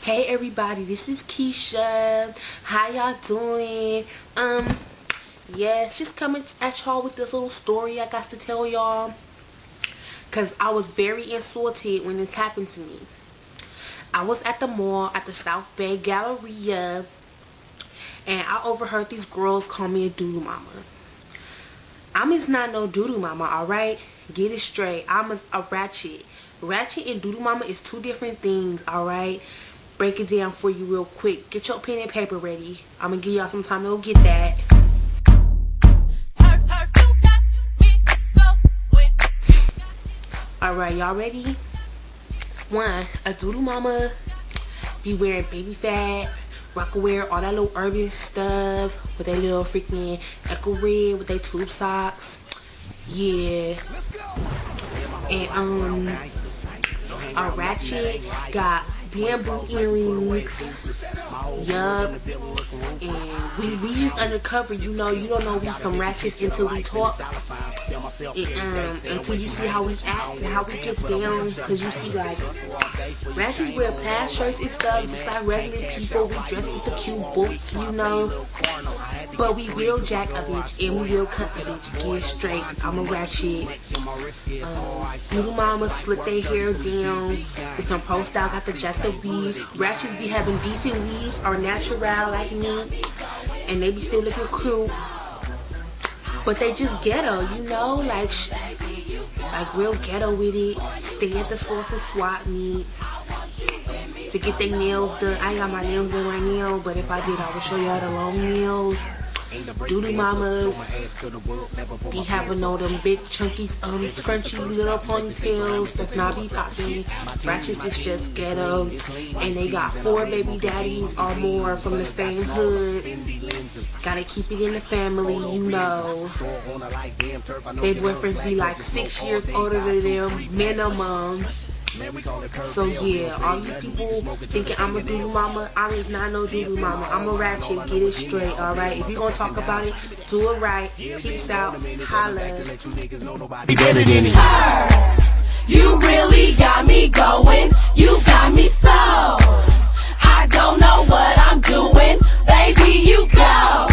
Hey everybody, this is Keisha. How y'all doing? Yes, just coming at y'all with this little story I got to tell y'all. Cause I was very insulted when this happened to me. I was at the mall at the South Bay Galleria, and I overheard these girls call me a doodoo mama. I'm just not no doodoo mama, alright? Get it straight. I'm a ratchet. Ratchet and doodoo mama is two different things, alright? Break it down for you real quick. Get your pen and paper ready. I'm gonna give y'all some time to go get that. Alright, y'all ready? 1, a doodoo mama be wearing baby fat, rockaware, all that little urban stuff with their little freaking echo red with their tube socks. Yeah. And a ratchet got bamboo earrings. Yup. And we just undercover, you don't know we some ratchets until we talk. Until you see how we act and how we get down. Cause you see, like, ratchets wear plaid shirts and stuff just like regular people. We dress with the cute boots, But we will jack a bitch and we will cut the bitch. Get it straight. I'm a ratchet. Little mama slick their hair down with some pro style, got the jack the weaves. Ratchets be having decent weaves or natural like me, and they be still looking cute. But they just ghetto, like real ghetto with it. They at the store for swap meet to get their nails done. I ain't got my nails done right now, but if I did, I would show y'all the long nails. Doodoo mamas be having all them big chunky scrunchy little ponytails that's not be popping. Ratchets is just ghetto, and they got 4 baby daddies or more from the same hood. Gotta keep it in the family, Their boyfriends be like 6 years older than them minimum. So yeah, all you people thinking I'm a doodoo mama, I'm not no doodoo mama. I'm a ratchet. Get it straight, alright? If you gonna talk about it, do it right. Peace out. Holla. You really got me going. You got me so. I don't know what I'm doing. Baby, you go.